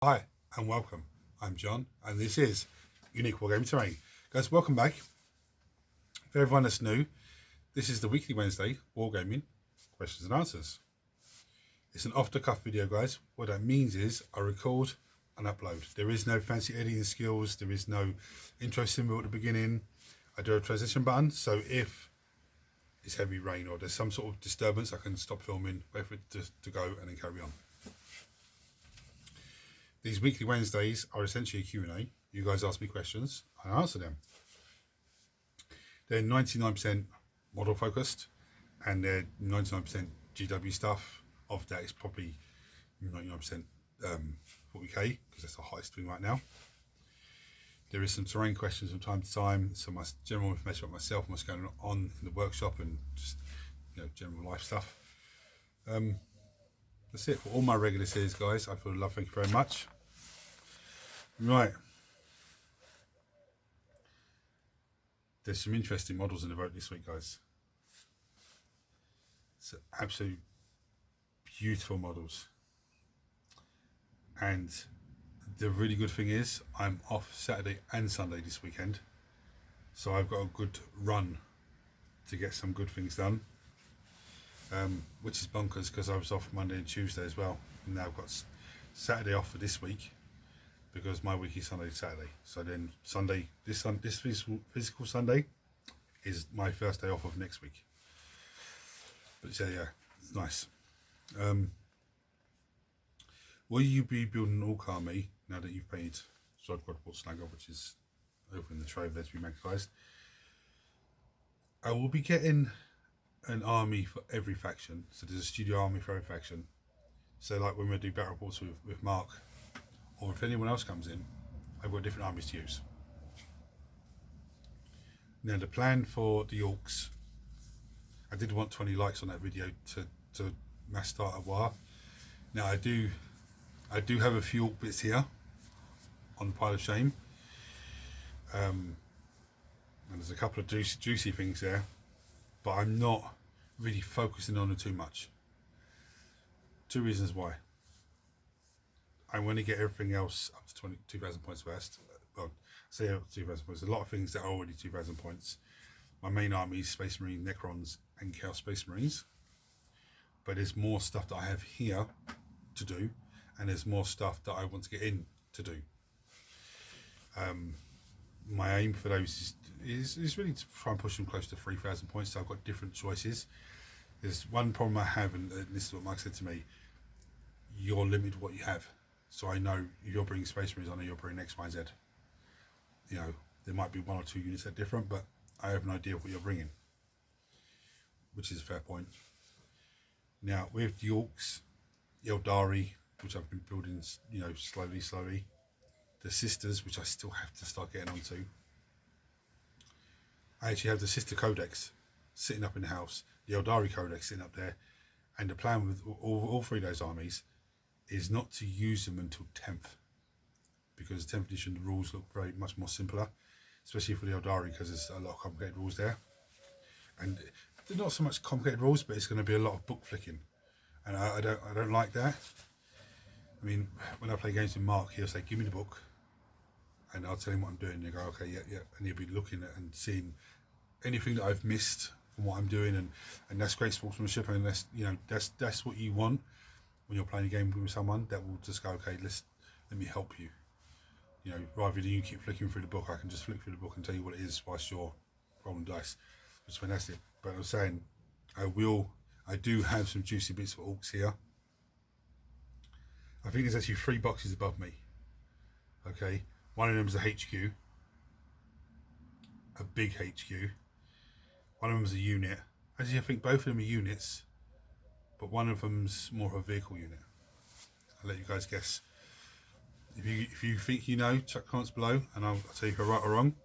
Hi and welcome. I'm John and this is Unique Wargaming Terrain. Guys, welcome back. For everyone that's new, this is the weekly Wednesday Wargaming questions and answers. It's an off-the-cuff video, guys. What that means is I record and upload. There is no fancy editing skills. There is no intro symbol at the beginning. I do a transition button, so if it's heavy rain or there's some sort of disturbance, I can stop filming, wait for it to go and then carry on. These weekly Wednesdays are essentially a Q&A. You guys ask me questions, I answer them. They're 99% model focused and they're 99% GW stuff. Of that, it's probably 99% 40k because that's the highest thing right now. There is some terrain questions from time to time, some general information about myself and what's going on in the workshop and just general life stuff. That's it for all my regular series, guys. I feel love. Thank you very much. Right. There's some interesting models in the vote this week, guys. It's absolute beautiful models. And the really good thing is I'm off Saturday and Sunday this weekend. So I've got a good run to get some good things done. Which is bonkers because I was off Monday and Tuesday as well, and now I've got Saturday off for this week because my week is Sunday to Saturday. So then Sunday, this physical Sunday is my first day off of next week. But yeah, it's nice. Will you be building an Orc army now that you've paid Zodquad Snagger, which is over in the trove there to be magnified? I will be getting an army for every faction, so there's a studio army for every faction. So like when we do battle reports with Mark, or if anyone else comes in, I've got different armies to use. Now the plan for the Orcs, I did want 20 likes on that video to mass start a war. Now I do have a few Orc bits here on the pile of shame, and there's a couple of juicy things there, but I'm not really focusing on it too much. Two reasons why. I want to get everything else up to 2,000 points first. Well, say up to 2,000 points. A lot of things that are already 2,000 points. My main army is Space Marine, Necrons, and Chaos Space Marines. But there's more stuff that I have here to do, and there's more stuff that I want to get in to do. My aim for those is really to try and push them close to 3,000 points. So I've got different choices. There's one problem I have, and this is what Mike said to me: you're limited what you have. So I know if you're bringing Space Marines, I know you're bringing X, Y, Z. There might be one or two units that are different, but I have an idea of what you're bringing, which is a fair point. Now with the Orcs, Eldari, which I've been building, slowly. The Sisters, which I still have to start getting onto. I actually have the Sister Codex sitting up in the house, the Eldari Codex sitting up there, and the plan with all three of those armies is not to use them until 10th, because 10th edition the rules look much more simpler, especially for the Eldari, because there's a lot of complicated rules there, and they're not so much complicated rules, but it's going to be a lot of book flicking, and I don't like that. I mean, when I play games with Mark, he'll say, "Give me the book," and I'll tell him what I'm doing. And you go, "Okay, yeah," and he'll be looking at and seeing anything that I've missed from what I'm doing, and that's great sportsmanship, and that's what you want when you're playing a game with someone that will just go, "Okay, let me help you." Rather than you keep flicking through the book, I can just flick through the book and tell you what it is whilst you're rolling dice, which is fantastic. But I was saying, I do have some juicy bits for Orcs here. I think there's actually 3 boxes above me. Okay, one of them is a HQ, a big HQ. One of them is a unit. Actually, I think both of them are units, but one of them's more of a vehicle unit. I'll let you guys guess. If you think you know, chuck comments below, and I'll tell you if you're right or wrong.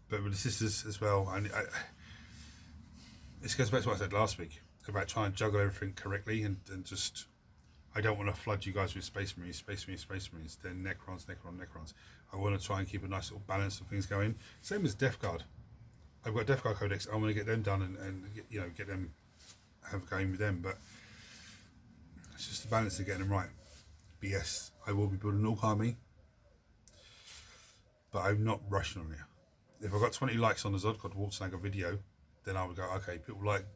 But with the Sisters as well, and this goes back to what I said last week about trying to juggle everything correctly, and just. I don't want to flood you guys with Space Marines, then Necrons. I want to try and keep a nice little balance of things going. Same as Death Guard. I've got Death Guard Codex. I want to get them done and get them, have a game with them. But it's just a balance of getting them right. But yes, I will be building an Orc army, but I'm not rushing on it. If I got 20 likes on the Zodcod Wartsnagger video, then I would go, okay, people like,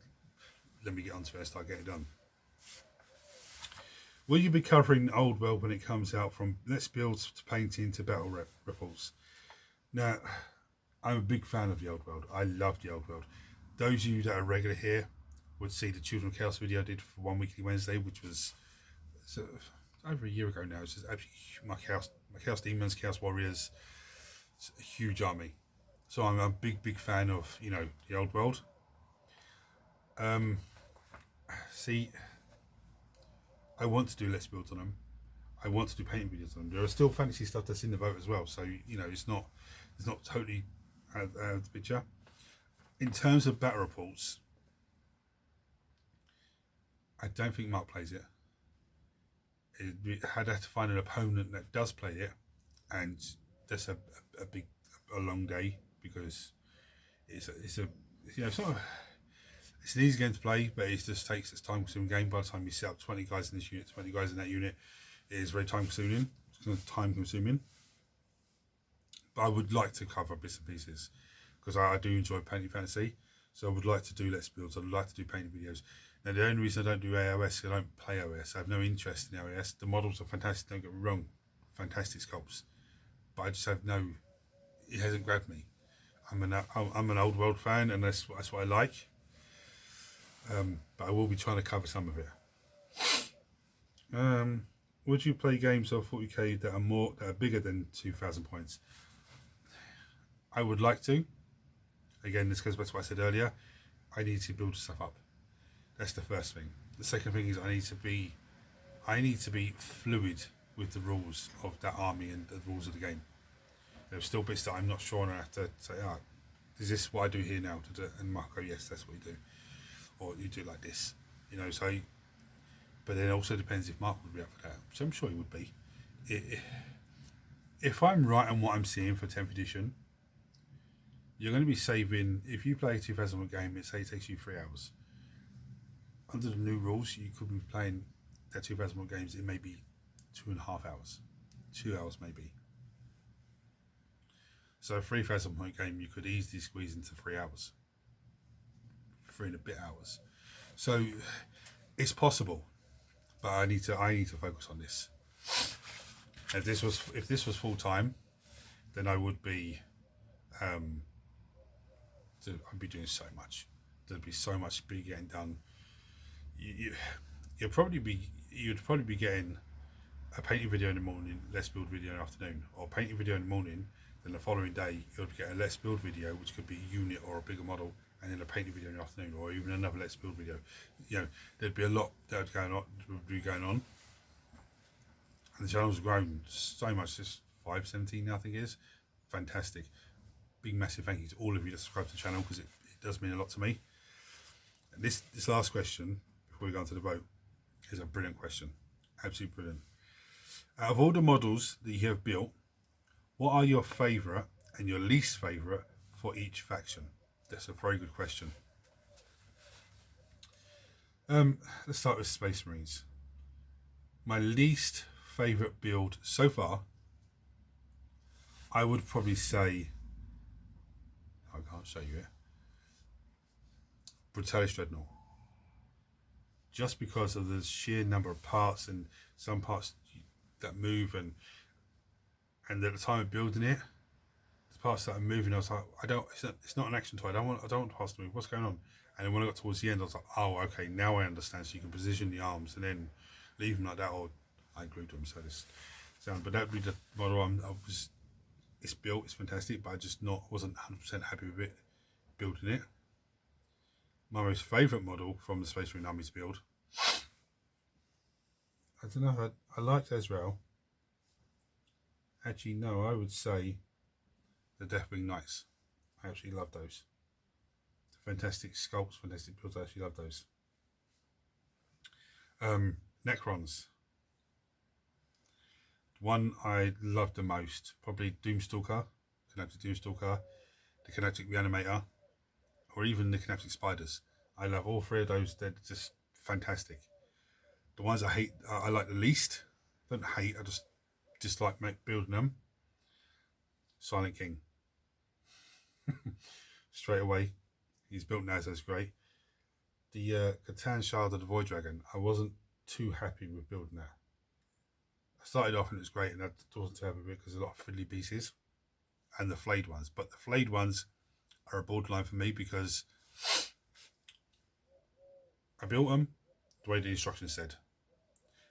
let me get onto it and start getting it done. Will you be covering Old World when it comes out, from Let's Builds to painting to battle ripples? Now, I'm a big fan of the Old World. I love the Old World. Those of you that are regular here would see the Children of Chaos video I did for One Weekly Wednesday, which was over a year ago now. It's just absolutely my Chaos Demons, Chaos Warriors. It's a huge army. So I'm a big fan of, you know, the Old World. See, I want to do Let's Build on them. I want to do painting videos on them. There are still fantasy stuff that's in the vote as well. So, you know, it's not totally out of the picture. In terms of battle reports, I don't think Mark plays it. I'd have to find an opponent that does play it, and that's a long day, because it's an easy game to play, but it just takes its time consuming game. By the time you set up 20 guys in this unit, 20 guys in that unit, it is very time consuming. But I would like to cover bits and pieces, because I do enjoy painting fantasy. So I would like to do Let's Builds. I'd like to do painting videos. Now, the only reason I don't do AOS is I don't play AOS. I have no interest in AOS. The models are fantastic, don't get me wrong. Fantastic sculpts. But I just have no... It hasn't grabbed me. I'm an Old World fan, and that's what I like. But I will be trying to cover some of it. Would you play games of 40k that are bigger than 2,000 points? I would like to. Again, this goes back to what I said earlier. I need to build stuff up. That's the first thing. The second thing is I need to be fluid with the rules of that army and the rules of the game. There are still bits that I'm not sure, and I have to say, is this what I do here now? And Mark go, yes, that's what you do. Or you do it like this. You know, so... But then it also depends if Mark would be up for that. So I'm sure he would be. If I'm right on what I'm seeing for 10th edition, you're going to be saving... If you play a 2001 game, say it takes you 3 hours. Under the new rules, you could be playing that 2001 games in maybe 2.5 hours. 2 hours maybe. So a 3,000 point game you could easily squeeze into 3 hours. 3 and a bit hours. So it's possible. But I need to focus on this. If this was full time, then I would be I'd be doing so much. There'd be so much be getting done. You'd probably be getting a painting video in the morning, Let's Build video in the afternoon, or painting video in the morning. Then the following day you'll get a Let's Build video, which could be a unit or a bigger model, and then a painting video in the afternoon, or even another Let's Build video. You know, there'd be a lot that would be going on. And the channel's grown so much. It's 517 now, I think it is. Fantastic. Big massive thank you to all of you that subscribe to the channel, because it does mean a lot to me. And this last question, before we go on to the vote, is a brilliant question. Absolutely brilliant. Out of all the models that you have built, what are your favourite and your least favourite for each faction? That's a very good question. Let's start with Space Marines. My least favourite build so far, I would probably say, I can't show you it, Brutalis Dreadnought. Just because of the sheer number of parts, and some parts that move, and at the time of building it, the parts that are moving, I was like, it's not an action toy. I don't want parts to move. What's going on? And then when I got towards the end, I was like, oh, okay, now I understand. So you can position the arms and then leave them like that, or I glued them. So this sound, but that would be the model it's built. It's fantastic, but I just wasn't 100% happy with it building it. My most favourite model from the Space Marine Army's build, I don't know, I liked Ezreal. Actually, no, I would say the Deathwing Knights. I absolutely love those. Fantastic sculpts, fantastic builds. I actually love those. Necrons. The one I love the most, probably Doomstalker, Kinetic Doomstalker, the Kinetic Reanimator, or even the Kinetic Spiders. I love all three of those. They're just fantastic. The ones I like the least don't hate, I just dislike building them. Silent King. Straight away, he's built now, so that's great. The Catan Shard of the Void Dragon, I wasn't too happy with building that. I started off and it was great, and I wasn't too happy with it because there's a lot of fiddly pieces and the flayed ones. But the flayed ones are a borderline for me because I built them the way the instructions said.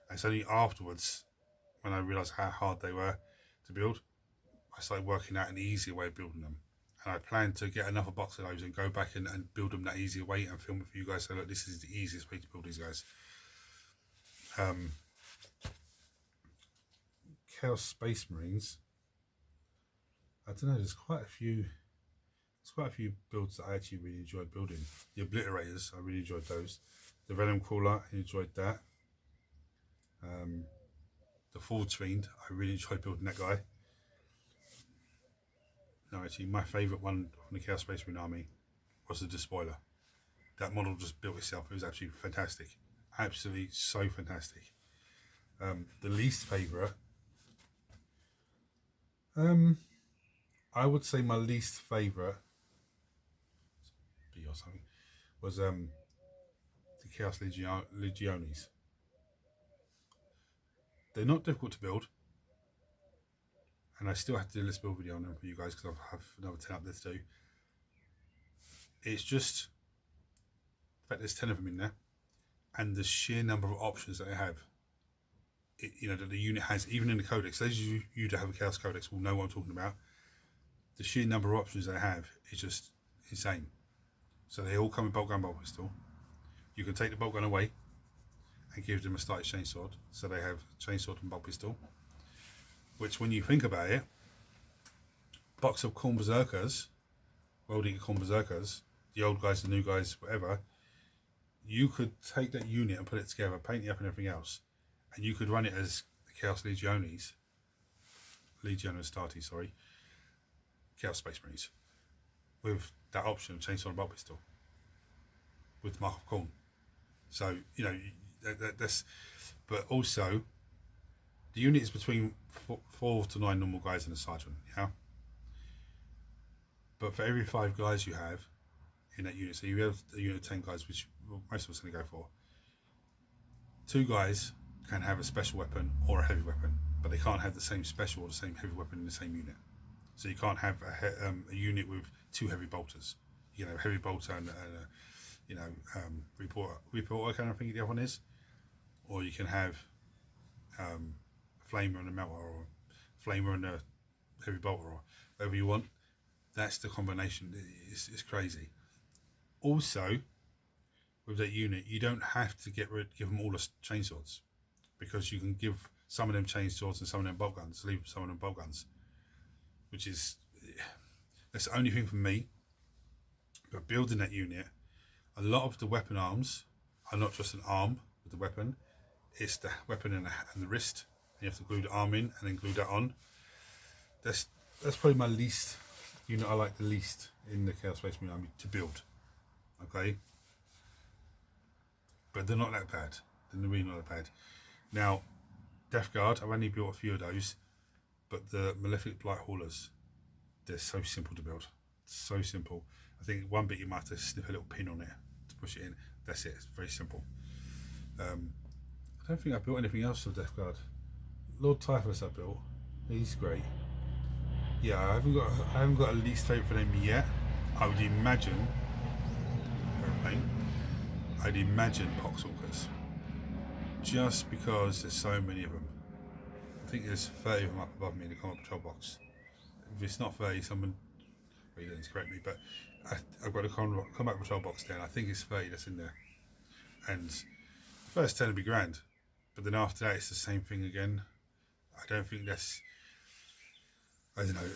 And it's only afterwards, when I realised how hard they were to build, I started working out an easier way of building them. And I plan to get another box of those and go back and build them that easier way and film it for you guys. So look, this is the easiest way to build these guys. Chaos Space Marines. I don't know. There's quite a few builds that I actually really enjoyed building. The Obliterators, I really enjoyed those. The Venom Crawler, I enjoyed that. The Forge Fiend, I really enjoyed building that guy. No, actually, my favourite one from the Chaos Space Marine army was the Despoiler. That model just built itself. It was absolutely fantastic. Absolutely so fantastic. The least favourite, I would say my least favourite was the Chaos Legiones. They're not difficult to build, and I still have to do a list build video on them for you guys because I have another 10 up there to do. It's just the fact there's 10 of them in there, and the sheer number of options that they have. That the unit has, even in the codex. Those of you that have a Chaos Codex will know what I'm talking about. The sheer number of options they have is just insane. So they all come with bolt gun, bolt pistol. You can take the bolt gun away and give them a started chainsword. So they have chainsword and bolt pistol. Which, when you think about it, box of Khorne Berserkers, World-Eater Khorne Berserkers, the old guys, the new guys, whatever, you could take that unit and put it together, paint it up and everything else, and you could run it as the Chaos Legiones, Chaos Space Marines, with that option of chainsaw and bolt pistol, with Mark of Khorne. So, that's, but also, the unit is between 4 to 9 normal guys and a sergeant, yeah? But for every 5 guys you have in that unit, so you have a unit of 10 guys, which most of us are going to go for, 2 guys can have a special weapon or a heavy weapon, but they can't have the same special or the same heavy weapon in the same unit. So you can't have a unit with 2 heavy bolters. You know, heavy bolter and reporter kind of thing the other one is, or you can have a flamer and a melter, or a flamer and a heavy bolter, or whatever you want. That's the combination. It's crazy. Also, with that unit, you don't have to give them all the chainswords, because you can give some of them chainswords and some of them bolt guns, leave some of them bolt guns, which is, that's the only thing for me. But building that unit, a lot of the weapon arms are not just an arm with the weapon, it's the weapon and the wrist. You have to glue the arm in and then glue that on. That's probably my least unit I like the least in the Chaos Space Marine army to build. Okay, but they're not that bad. They're really not that bad. Now, Death Guard, I've only built a few of those, but the Malefic Blight Haulers, they're so simple to build. So simple. I think one bit you might have to snip a little pin on it to push it in. That's it. It's very simple. I don't think I built anything else for Death Guard. Lord Typhus I built. He's great. Yeah, I haven't got a least favourite for them yet. I would imagine Aeroplane. I'd imagine Poxwalkers. Just because there's so many of them. I think there's 30 of them up above me in the Combat Patrol box. If it's not 30, someone, well, you didn't correct me, but I've got a Combat Patrol box there, and I think it's 30 that's in there. And the first 10 would be grand, but then after that it's the same thing again. I don't think that's, I don't know,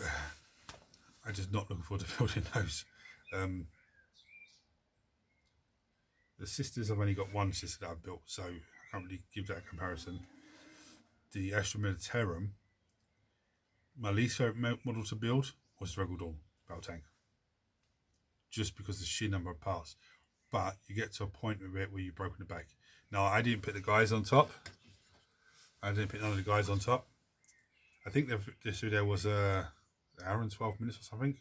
I'm just not looking forward to building those. The sisters, I've only got one sister that I've built, so I can't really give that a comparison. The Astra Militarum, my least favourite model to build was the Regal Dawn battle tank, just because of the sheer number of parts. But you get to a point with it where you've broken the back. Now, I didn't put the guys on top. I didn't put none of the guys on top. I think this video was an hour and 12 minutes or something.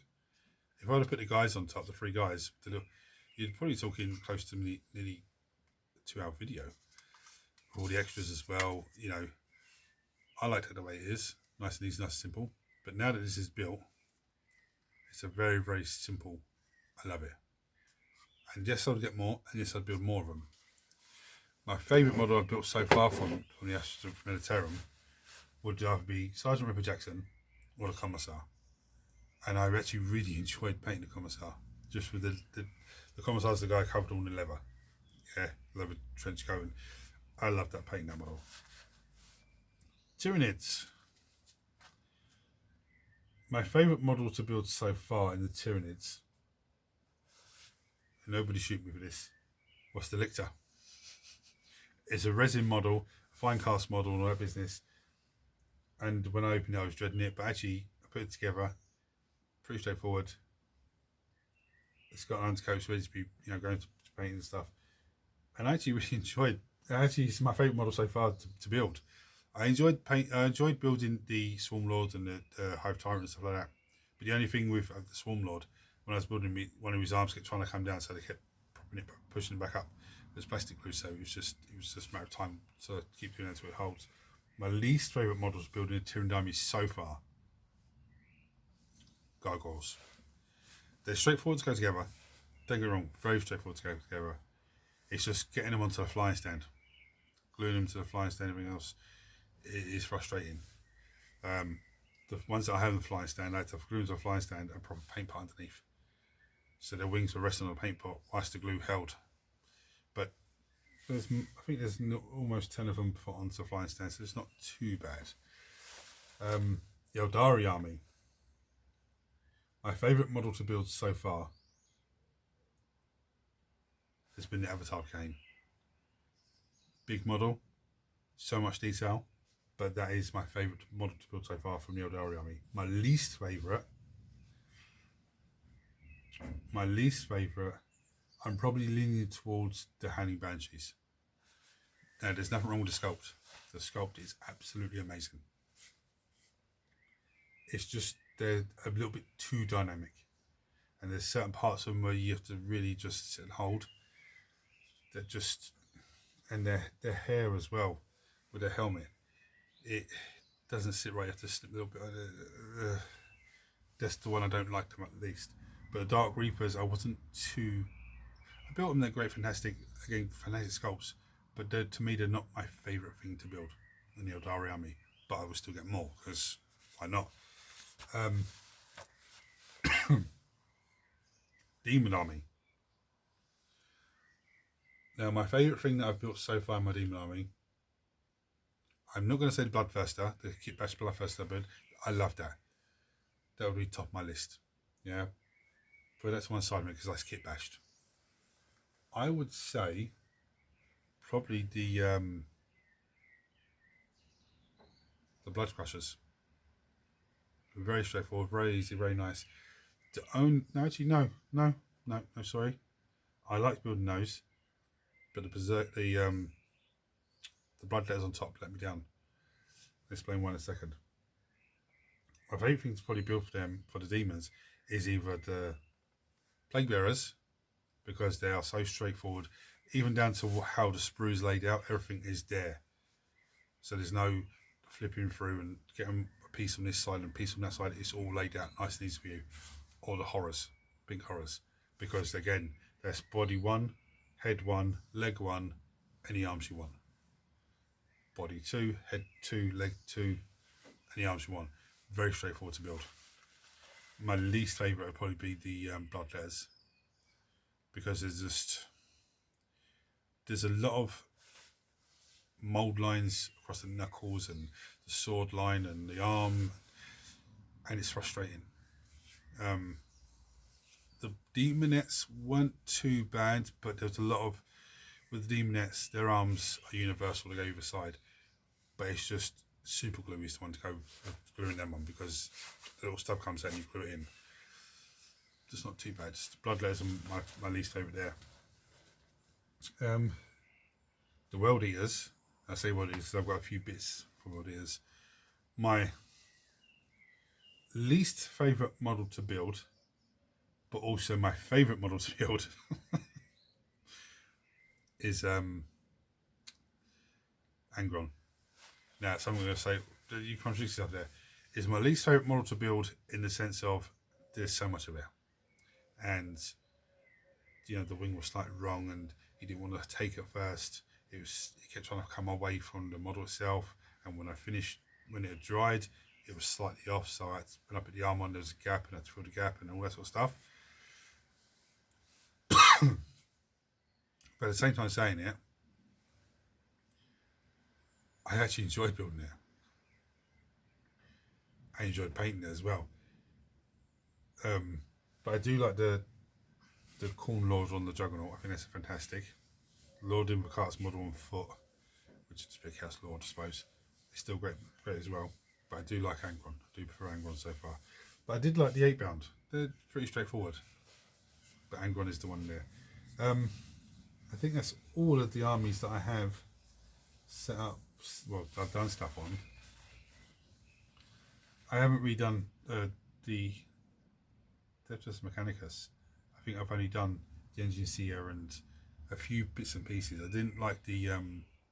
If I would have put the guys on top, the 3 guys, you'd probably talking close to nearly a 2-hour video. All the extras as well, you know. I liked it the way it is, nice and easy, nice and simple. But now that this is built, it's a very, very simple. I love it. And yes, I'll get more, and yes, I'll build more of them. My favourite model I've built so far from the Astra Militarum would either be Sergeant Ripper Jackson or the Commissar. And I actually really enjoyed painting the Commissar. Just with the Commissar's the guy covered all in leather. Yeah, leather trench coat. And I love that painting, that model. Tyranids. My favourite model to build so far in the Tyranids, and nobody shoot me for this, was the Lictor. It's a resin model, fine cast model and all that business. And when I opened it, I was dreading it, but actually I put it together. Pretty straightforward. It's got an undercoat ready to be, you know, going to paint and stuff. And I actually really enjoyed. Actually, it's my favourite model so far to build. I enjoyed building the Swarm Lord and the Hive Tyrant and stuff like that. But the only thing with the Swarm Lord, when I was building one of his arms kept trying to come down, so they kept pushing it back up. It was plastic glue, so it was just a matter of time to keep doing that until it holds. My least favourite models building a Tyrannid army so far, gargoyles. They're straightforward to go together. Don't get me wrong, very straightforward to go together. It's just getting them onto the flying stand, gluing them to the flying stand. Everything else is frustrating. The ones that I have on the flying stand, I had to glue them to the flying stand and proper paint pot underneath, so their wings were resting on the paint pot whilst the glue held. But I think there's almost 10 of them put onto the flying stand, so it's not too bad. The Eldari army. My favourite model to build so far has been the Avatar Cane. Big model, so much detail, but that is my favourite model to build so far from the Eldari army. My least favourite, I'm probably leaning towards the Howling Banshees. Now, there's nothing wrong with the sculpt. The sculpt is absolutely amazing. It's just they're a little bit too dynamic, and there's certain parts of them where you have to really just sit and hold. They're just, and their hair as well with their helmet, it doesn't sit right. You have to snip a little bit. That's the one I don't like them at least. But the Dark Reapers, I wasn't too. I built them. They're great, fantastic sculpts, but to me they're not my favourite thing to build in the Eldari army. But I will still get more because why not? Demon army. Now, my favourite thing that I've built so far in my Demon army, I'm not going to say the Bloodthirster, the Kit Bash Bloodthirster, but I love that. That would be top of my list. Yeah, but that's one side of it because that's Kit Bashed. I would say probably the Blood Crushers. Very straightforward, very easy, very nice to own. No, actually, no, sorry. I like building those, but the blood letters on top let me down. I'll explain why in a second. My favourite thing to probably build for them, for the demons, is either the Plague Bearers, because they are so straightforward, even down to how the sprues laid out. Everything is there, so there's no flipping through and getting a piece on this side and a piece on that side. It's all laid out nice and easy for you. Or the horrors, big horrors, because again, that's body 1, head 1, leg 1, any arms you want. Body 2, head 2, leg 2, any arms you want. Very straightforward to build. My least favourite would probably be the Bloodletters, because there's a lot of mould lines across the knuckles and the sword line and the arm, and it's frustrating. The Demonettes weren't too bad, but there's a lot of, with the Demonettes, their arms are universal to go either side, but it's just super glue is the one to go gluing them on, because the little stub comes out and you glue it in. Just not too bad. Just Bloodletters are my least favourite there. The World Eaters, I'll say what it is. I've got a few bits for what it is. My least favourite model to build, but also my favourite model to build, is Angron. Now, someone's going to say, you contradict yourself there. Is my least favourite model to build in the sense of there's so much of it. And, you know, the wing was slightly wrong and he didn't want to take it first. It kept trying to come away from the model itself. And when I finished, when it had dried, it was slightly off. So I had to put up at the arm on, there was a gap and I had to fill the gap and all that sort of stuff. But at the same time saying it, I actually enjoyed building it. I enjoyed painting it as well. But I do like the corn lord on the Juggernaut. I think that's fantastic. Lord Invocatus model on foot, which is a big house lord, I suppose. It's still great as well. But I do like Angron. I do prefer Angron so far. But I did like the 8-bound. They're pretty straightforward. But Angron is the one there. I think that's all of the armies that I have set up. Well, I've done stuff on. I haven't redone the Deptus Mechanicus. I think I've only done the Engine Seer and a few bits and pieces. I didn't like the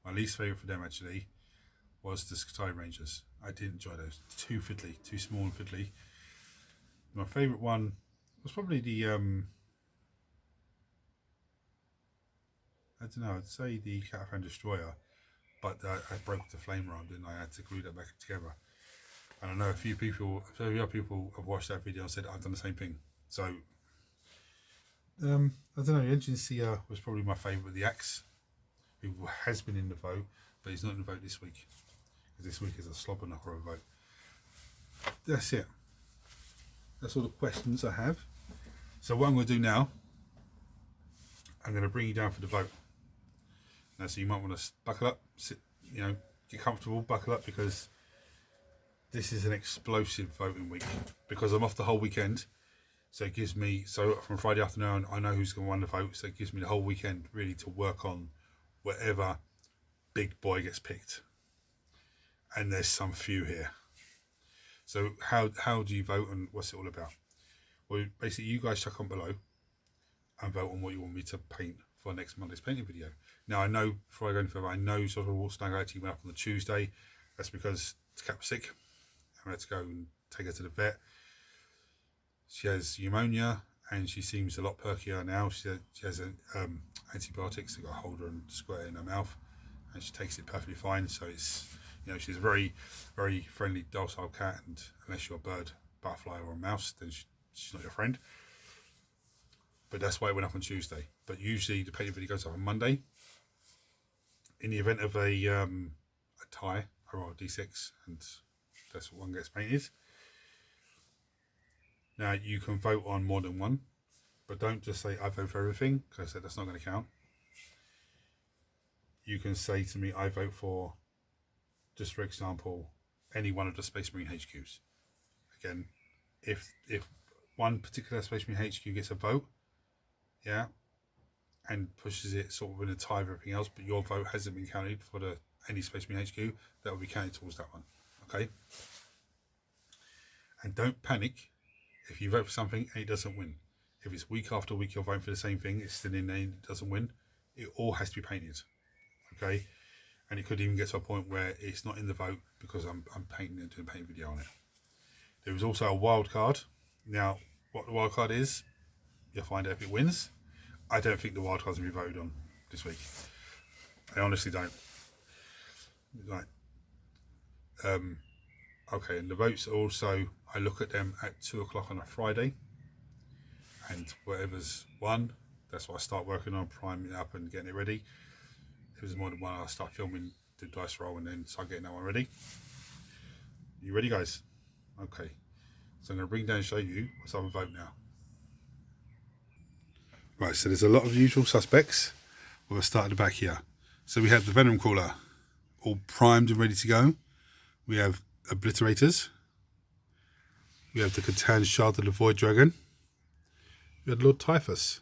my least favourite for them actually was the Skitarii Rangers. I didn't enjoy those. Too fiddly, too small and fiddly. My favourite one was probably the I don't know, I'd say the Cataphan Destroyer, but I broke the flame ram and I had to glue that back together. And I know a few other people have watched that video and said I've done the same thing. So I don't know, the Engine Seer was probably my favourite. The Axe, who has been in the vote, but he's not in the vote this week. Because this week is a slobber knocker of a vote. That's it. That's all the questions I have. So what I'm going to do now, I'm going to bring you down for the vote. Now, so you might want to buckle up, sit, you know, get comfortable, buckle up, because this is an explosive voting week. Because I'm off the whole weekend, so it gives me, so from Friday afternoon, I know who's going to win the vote, so it gives me the whole weekend really to work on whatever big boy gets picked. And there's some few here. So how do you vote and what's it all about? Well, basically you guys chuck on below and vote on what you want me to paint for next Monday's painting video. Now I know, before I go any further, I know sort of Wolfsnag actually went up on the Tuesday. That's because Cat was sick. I had to go and take her to the vet. She has pneumonia and she seems a lot perkier now. She has antibiotics that got to hold her and squirt it in her mouth, and she takes it perfectly fine. So it's, you know, she's a very, very friendly, docile cat, and unless you're a bird, butterfly or a mouse, then she's not your friend. But that's why it went up on Tuesday. But usually the painting video goes up on Monday. In the event of a tie, I roll a d6 and that's what one gets painted. Now you can vote on more than one, but don't just say I vote for everything, because I said that's not going to count. You can say to me I vote for, just for example, any one of the Space Marine HQs. Again, if one particular Space Marine HQ gets a vote, yeah, and pushes it sort of in a tie with everything else, but your vote hasn't been counted for any Space Marine HQ, that will be counted towards that one. Okay? And don't panic if you vote for something and it doesn't win. If it's week after week you're voting for the same thing, it's still in there and it doesn't win, it all has to be painted. Okay? And it could even get to a point where it's not in the vote because I'm painting and doing a paint video on it. There is also a wild card. Now, what the wild card is, you'll find out if it wins. I don't think the wild cards will be voted on this week. I honestly don't. Right. Okay, and the votes also, I look at them at 2 o'clock on a Friday, and whatever's won, that's what I start working on, priming it up and getting it ready. If there's more than one, I'll start filming the dice roll and then start getting that one ready. You ready, guys? Okay, so I'm going to bring down and show you what's on the vote now. Right, so there's a lot of usual suspects. We'll start at the back here. So we have the Venom Crawler, all primed and ready to go. We have Obliterators. We have the Catan Shard of the Void Dragon. We have Lord Typhus.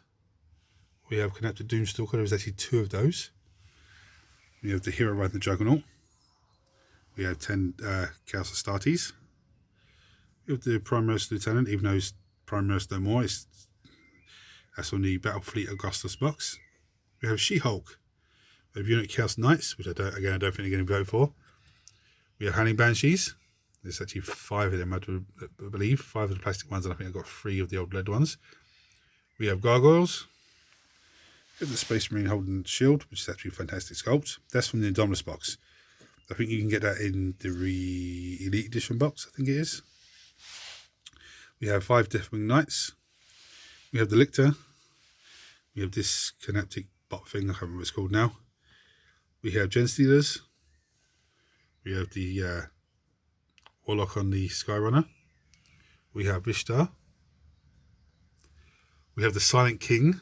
We have Canapta Doomstalker. There was actually 2 of those. We have the Hero riding the Juggernaut. We have 10 Chaos Astartes. We have the Primus Lieutenant, even though it's Primus no more. That's on the Battlefleet Augustus box. We have She-Hulk. We have Unit Chaos Knights, which I don't think they're going to vote for. We have Hanning Banshees. There's actually 5 of them, I believe. 5 of the plastic ones, and I think I've got 3 of the old lead ones. We have Gargoyles. We have the Space Marine holding shield, which is actually a fantastic sculpt. That's from the Indominus box. I think you can get that in the Elite Edition box, I think it is. We have 5 Deathwing Knights. We have the Lictor. We have this Canaptic bot thing, I can't remember what it's called now. We have Genestealers. We have the Warlock on the Skyrunner. We have Ishtar. We have the Silent King.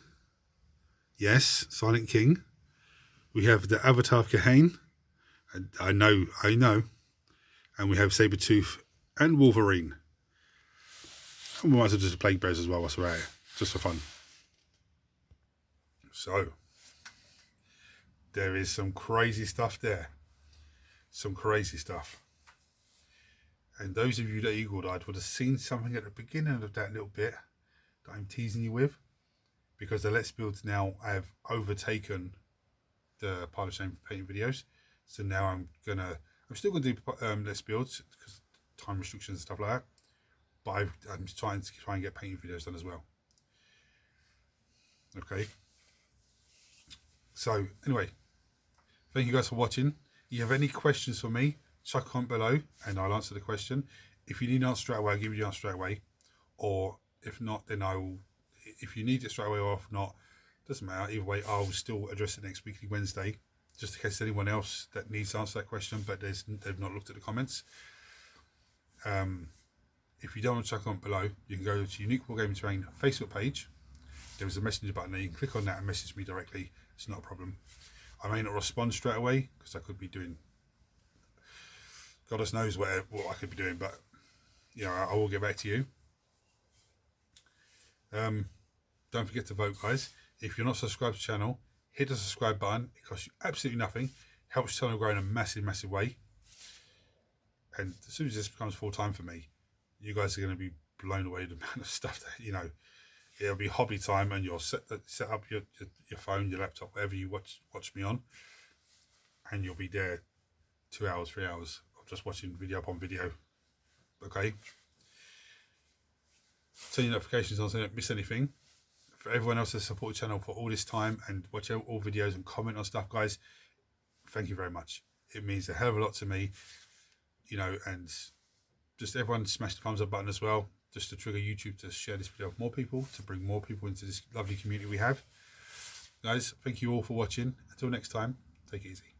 Yes, Silent King. We have the Avatar of Kahane. I know. And we have Sabretooth and Wolverine. And we might as well just Plague Bears as well whilst we're at it, just for fun. So, there is some crazy stuff there. Some crazy stuff. And those of you that eagle-eyed would have seen something at the beginning of that little bit that I'm teasing you with, because the Let's Builds now have overtaken the Pile of Shame painting videos. So now I'm still gonna do Let's Builds because time restrictions and stuff like that. But I'm trying to try and get painting videos done as well. Okay. So anyway, thank you guys for watching. If you have any questions for me, chuck a comment below and I'll answer the question. If you need an answer straight away, I'll give you the answer straight away. Or if not, then I will. If you need it straight away or if not, doesn't matter. Either way, I'll still address it next weekly Wednesday, just in case there's anyone else that needs to answer that question, but they've not looked at the comments. If you don't want to check a comment below, you can go to Unique Wargaming Terrain Facebook page. There is a messenger button there. You can click on that and message me directly. It's not a problem. I may not respond straight away because I could be doing, God knows what I could be doing, but you know, I will get back to you. Don't forget to vote, guys. If you're not subscribed to the channel, hit the subscribe button. It costs you absolutely nothing. Helps the channel grow in a massive way. And as soon as this becomes full time for me, you guys are going to be blown away with the amount of stuff that, you know, it'll be hobby time and you'll set up your phone, your laptop, whatever you watch me on, and you'll be there 2 hours, 3 hours of just watching video upon video. Okay? Turn your notifications on so you don't miss anything. For everyone else that's supported the channel for all this time and watch all videos and comment on stuff, guys, thank you very much. It means a hell of a lot to me, you know, and just everyone smash the thumbs up button as well, just to trigger YouTube to share this video with more people, to bring more people into this lovely community we have. Guys, thank you all for watching. Until next time, take it easy.